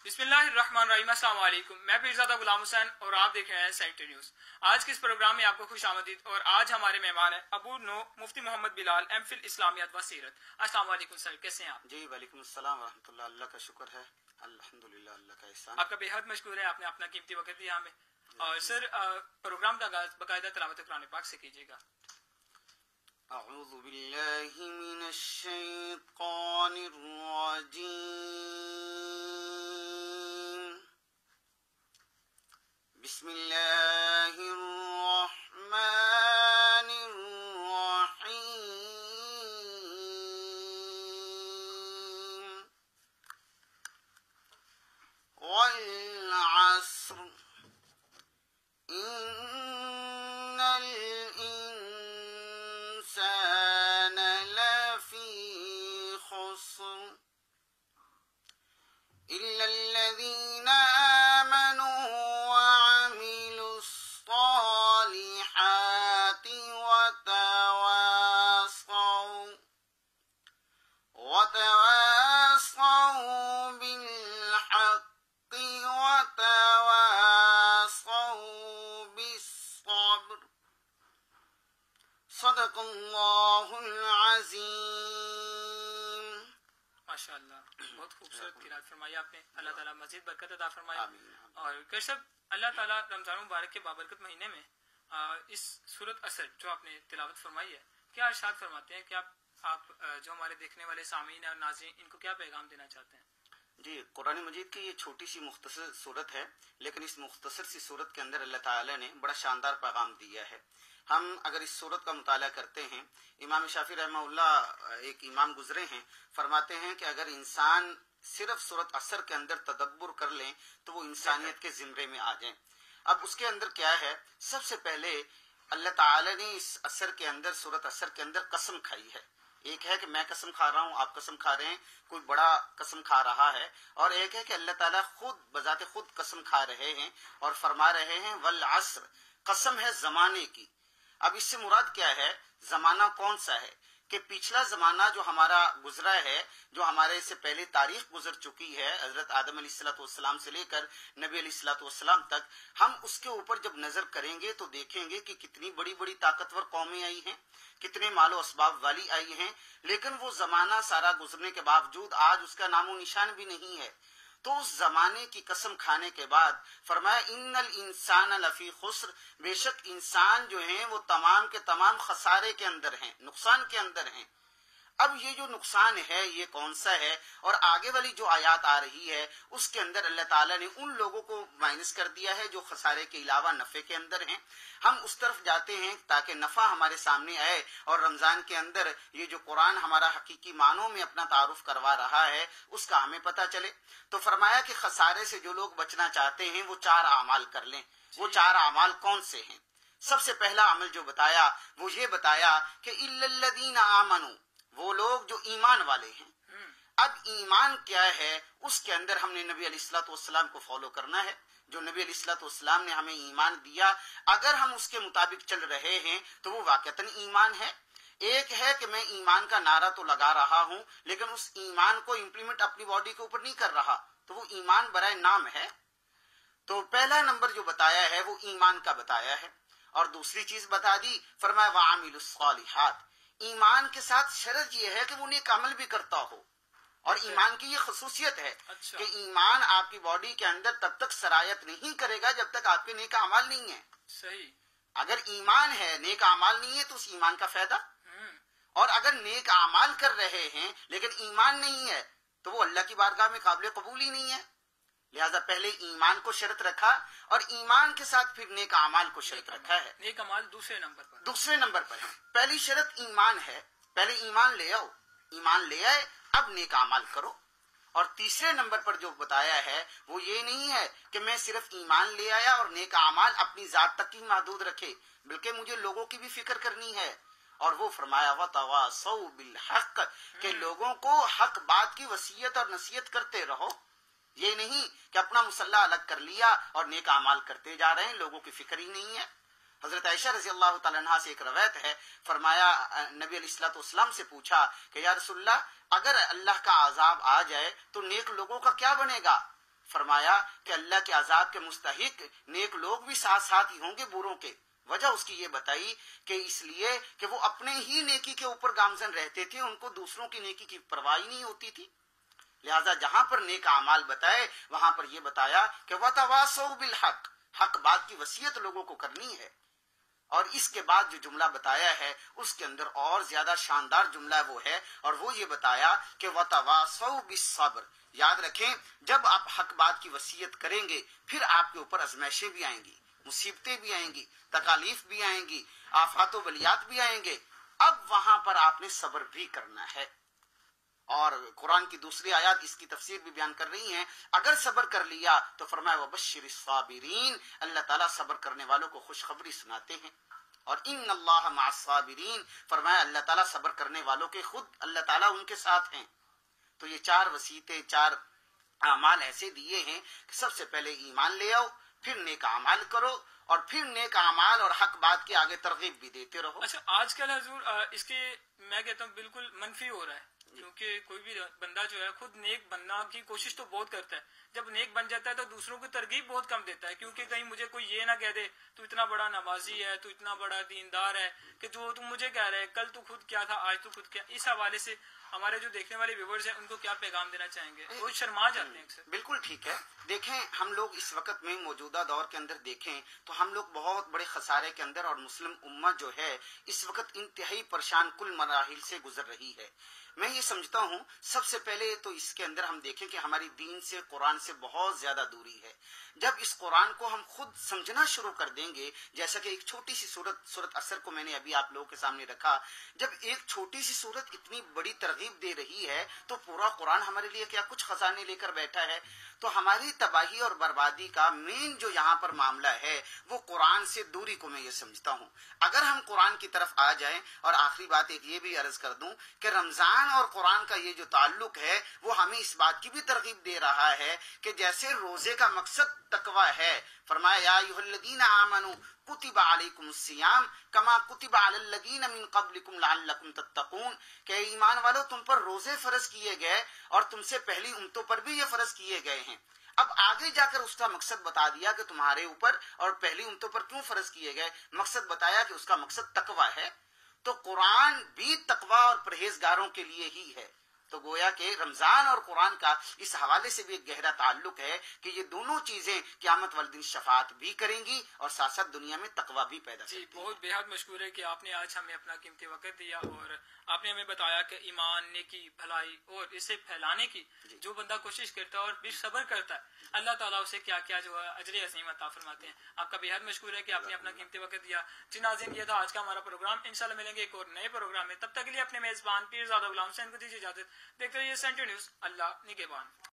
बिस्मिल्लाहिर्रहमानिर्रहीम। अस्सलाम वालेकुम। मैं पीरज़ादा गुलाम हुसैन और आप देख रहे हैं सेंटर न्यूज़। आज के इस प्रोग्राम में आपको खुश आमदीद। और आज हमारे मेहमान हैं अबू नो मुफ्ती मोहम्मद बिलाल, एमफिल इस्लामियात व सीरत। अस्सलाम वालेकुम सर, कैसे हैं आप? जी वालेकुम अस्सलाम रहमतुल्लाह। अल्लाह का शुक्र है, अल्हम्दुलिल्लाह, अल्लाह का एहसान। आपका बेहद मशकूर है, आपने अपना कीमती वक्त दिया हमें। और सर प्रोग्राम का आगाज़ बाकायदा तिलावत कुरान पाक से कीजिएगा। अऊज़ु बिल्लाहि मिनश शैतानिर रजीम। बिस्मिल्लाहिर रहमानिर रहीम। वल अस्र इन्नल इंसान लफी खुस्र इल्लल्लज़ीना आमनू वअमिलुस्सालिहाति वतवासौ बिलहक्कि वतवासौ बिस्सब्र। सदक़ल्लाहुल अज़ीम। माशाअल्लाह, बहुत खूबसूरत किरात फरमाई आपने। अल्लाह ताला मज़ीद बरकत अता फरमाए। आमीन। और कैशब अल्लाह ताला रमज़ान मुबारक के बाबरकत महीने में इस सूरत असर जो आपने तिलावत फरमाई है, क्या इरशाद फरमाते हैं कि आप जो हमारे देखने वाले सामीन और नाज़रीन, इनको क्या पैगाम देना चाहते हैं? जी, कुरान मजीद की ये छोटी सी मुख्तसर सूरत है, लेकिन इस मुख्तसर सी सूरत के अंदर अल्लाह ताला ने बड़ा शानदार पैगाम दिया है। हम अगर इस सूरत का मुताला करते हैं, इमाम शाफी रहमहुल्लाह एक इमाम गुजरे हैं, फरमाते हैं कि अगर इंसान सिर्फ सूरत असर के अंदर तदब्बुर कर लें तो वो इंसानियत के जिम्रे में आ जाएं। अब उसके अंदर क्या है, सबसे पहले अल्लाह ताला ने इस असर के अंदर, सूरत असर के अंदर कसम खाई है। एक है कि मैं कसम खा रहा हूँ, आप कसम खा रहे हैं, कोई बड़ा कसम खा रहा है, और एक है कि अल्लाह ताला खुद बजाते खुद कसम खा रहे हैं और फरमा रहे हैं वल अस्र, कसम है जमाने की। अब इससे मुराद क्या है, जमाना कौन सा है कि पिछला जमाना जो हमारा गुजरा है, जो हमारे से पहले तारीख गुजर चुकी है, हजरत आदम अलैहिस्सलाम से लेकर नबी अलैहिस्सलाम तक, हम उसके ऊपर जब नजर करेंगे तो देखेंगे कि कितनी बड़ी बड़ी ताकतवर कौमें आई हैं, कितने मालो असबाब वाली आई हैं, लेकिन वो जमाना सारा गुजरने के बावजूद आज उसका नामो निशान भी नहीं है। तो उस जमाने की कसम खाने के बाद फरमाया इन्नल इंसान लफी खुस्र, बेशक इंसान जो हैं वो तमाम के तमाम खसारे के अंदर हैं, नुकसान के अंदर हैं। अब ये जो नुकसान है ये कौन सा है, और आगे वाली जो आयत आ रही है उसके अंदर अल्लाह ताला ने उन लोगों को माइनस कर दिया है जो खसारे के अलावा नफे के अंदर हैं। हम उस तरफ जाते हैं ताकि नफा हमारे सामने आए और रमजान के अंदर ये जो कुरान हमारा हकीकी मानों में अपना तारुफ करवा रहा है उसका हमें पता चले। तो फरमाया कि खसारे से जो लोग बचना चाहते हैं वो 4 अमाल कर लें। वो 4 अमाल कौन से हैं? सबसे पहला अमल जो बताया वो ये बताया कि इल्लल्लज़ीना आमनू, वो लोग जो ईमान वाले हैं। अब ईमान क्या है, उसके अंदर हमने नबी अलैहिस्सलाम को फॉलो करना है। जो नबी अलैहिस्सलाम ने हमें ईमान दिया, अगर हम उसके मुताबिक चल रहे हैं तो वो वाकईतन ईमान है। एक है कि मैं ईमान का नारा तो लगा रहा हूं लेकिन उस ईमान को इम्प्लीमेंट अपनी बॉडी के ऊपर नहीं कर रहा, तो वो ईमान बराए नाम है। तो पहला नंबर जो बताया है वो ईमान का बताया है। और दूसरी चीज बता दी, फरमाया वअमिलुस्सालिहात, ईमान के साथ शर्त यह है कि वो नेक अमल भी करता हो। और ईमान की ये खसूसियत है कि ईमान आपकी बॉडी के अंदर तब तक सरायत नहीं करेगा जब तक आपके नेक अमाल नहीं है। सही। अगर ईमान है, नेक अमाल नहीं है, तो उस ईमान का फायदा। और अगर नेक अमाल कर रहे हैं लेकिन ईमान नहीं है तो वो अल्लाह की बारगाह में काबिल कबूल ही नहीं है। लिहाजा पहले ईमान को शर्त रखा और ईमान के साथ फिर नेक अमाल को शर्त रखा है। नेक अमाल दूसरे नंबर पर है। पहली शर्त ईमान है, पहले ईमान ले आओ, ईमान ले आए अब नेक अमाल करो। और तीसरे नंबर पर जो बताया है वो ये नहीं है कि मैं सिर्फ ईमान ले आया और नेक अमाल अपनी जात तक ही महदूद रखे, बल्कि मुझे लोगों की भी फिक्र करनी है। और वो फरमाया वतवासौ बिल हक, के लोगों को हक बात की वसीयत और नसीहत करते रहो। ये नहीं कि अपना मुसल्ला अलग कर लिया और नेक अमाल करते जा रहे हैं, लोगों की फिक्र ही नहीं है। हजरत आयशा रज़ी अल्लाह तआला अन्हा से एक रवायत है, फरमाया नबी अलैहिस्सलाम से पूछा कि या रसूलल्लाह, अगर अल्लाह का अजाब आ जाए तो नेक लोगों का क्या बनेगा? فرمایا کہ اللہ کے عذاب کے مستحق نیک لوگ بھی ساتھ ساتھ ہی ہوں گے بروں کے. وجہ اس کی یہ بتائی کہ اس لیے کہ وہ اپنے ہی نیکی کے اوپر گامزن رہتے تھے, ان کو دوسروں کی نیکی کی پرواہ نہیں ہوتی تھی. لہذا جہاں پر نیک اعمال بتائے وہاں پر یہ بتایا کہ وَتَوَاصَوْا بِالْحَقِّ, حق بات کی وصیت لوگوں کو کرنی ہے. اور اس کے بعد جو جملہ بتایا ہے اس کے اندر اور زیادہ شاندار جملہ وہ ہے, اور وہ یہ بتایا کہ وَتَوَاصَوْا بِالصَّبْرِ. یاد رکھیں, جب آپ حق بات کی وصیت کریں گے پھر آپ کے اوپر آزمائشیں بھی آئیں گی, مصیبتیں بھی آئیں گی, تکالیف بھی آئیں گی, آفات و بلیات بھی آئیں گے. اب وہاں پر آپ نے صبر بھی کرنا ہے. اور قرآن کی دوسری آیات اس کی تفسیر بھی بیان کر رہی ہیں. اگر صبر کر لیا تو فرمایا وبشر الصابرین, اللہ تعالیٰ صبر کرنے والوں کو خوشخبری سناتے ہیں. اور ان اللہ مع الصابرین, فرمایا اللہ تعالیٰ صبر کرنے والوں کے خود اللہ تعالیٰ ان کے ساتھ ہیں. تو یہ چار وصیتیں, چار اعمال ایسے دیے ہیں کہ سب سے پہلے ایمان لے آؤ, پھر نیک اعمال کرو, اور پھر نیک اعمال اور حق بات کے آگے ترغیب بھی دیتے رہو. اچھا, آج کل حضور اس کے میں کہتا ہوں بالکل منفی ہو رہا ہے, کیونکہ کوئی بھی بندہ جو ہے خود نیک بننا کی کوشش تو بہت کرتا ہے, جب نیک بن جاتا ہے تو دوسروں کی ترغیب بہت کم دیتا ہے, کیونکہ کہیں مجھے کوئی یہ نہ کہہ دے تو اتنا بڑا نمازی ہے, تو اتنا بڑا دیندار ہے, کہ جو تم مجھے کہہ رہے کل تو خود کیا تھا آج تو خود کیا. اس حوالے سے ہمارے جو دیکھنے والے ویورز ہیں ان کو کیا پیغام دینا چاہیں گے؟ وہ شرما جاتے ہیں اکثر. بالکل ٹھیک ہے. دیکھیں, ہم لوگ اس وقت میں موجودہ دور کے اندر دیکھیں تو ہم لوگ بہت بڑے خسارے کے اندر, اور مسلم امت جو ہے اس وقت انتہائی پریشان کل مراحل سے گزر رہی ہے. میں یہ سمجھتا ہوں سب سے پہلے تو اس کے اندر ہم دیکھیں کہ ہماری دین سے, قرآن سے بہت زیادہ دوری ہے. جب اس قرآن کو ہم خود سمجھنا شروع کر دیں گے, جیسا کہ ایک چھوٹی سی سورت اثر کو میں نے ابھی آپ لوگوں کے سامنے رکھا, جب ایک چھوٹی سی سورت اتنی بڑی ترغیب دے رہی ہے تو پورا قرآن ہمارے لیے کیا کچھ خزانے لے کر بیٹھا ہے. تو ہماری تباہی اور بربادی کا مین جو یہاں پر معاملہ ہے وہ قرآن سے دوری کو میں یہ سمجھتا ہوں. اگر ہم قرآن کی طرف آ جائیں, اور آخری بات ایک یہ بھی عرض کر دوں کہ رمضان اور قرآن کا یہ جو تعلق ہے وہ ہمیں اس بات کی بھی ترغیب دے رہا ہے کہ جیسے روزے کا مقصد تقوی ہے, فرمایا یا ایھا الذین آمنوا کتب علیکم الصیام کما کتب علی الذین من قبلکم لعلکم تتقون, کہ ایمان والو تم پر روزے فرض کیے گئے اور تم سے پہلی امتوں پر بھی یہ فرض کیے گئے ہیں. اب آگے جا کر اس کا مقصد بتا دیا کہ تمہارے اوپر اور پہلی امتوں پر کیوں فرض کیے گئے, مقصد بتایا کہ اس کا مقصد تقوی ہے. تو قرآن بھی تقوی اور پرہیزگاروں کے لیے ہی ہے. تو گویا کہ رمضان اور قرآن کا اس حوالے سے بھی ایک گہرا تعلق ہے کہ یہ دونوں چیزیں قیامت والے دن شفاعت بھی کریں گی اور ساتھ ساتھ دنیا میں تقوی بھی پیدا کریں گی. بہت بے حد مشکور ہے کہ آپ نے آج ہمیں اپنا قیمتی وقت دیا, اور آپ نے ہمیں بتایا کہ ایمان, نیکی, بھلائی اور اسے پھیلانے کی جو بندہ کوشش کرتا ہے اور بھی صبر کرتا ہے, اللہ تعالیٰ اسے کیا کیا جو ہے اجر عظیم عطا فرماتے ہیں. آپ کا بے حد مشکور ہے کہ آپ نے اپنا قیمتی وقت دیا. جی ناظرین, یہ تھا آج کا ہمارا پروگرام. انشاءاللہ ملیں گے ایک اور نئے پروگرام میں. تب تک کے لیے اپنے میزبان پیرزادہ غلام حسین کو دیجیے اجازت. دیکھتے رہیے سینٹر نیوز. اللہ نگہبان.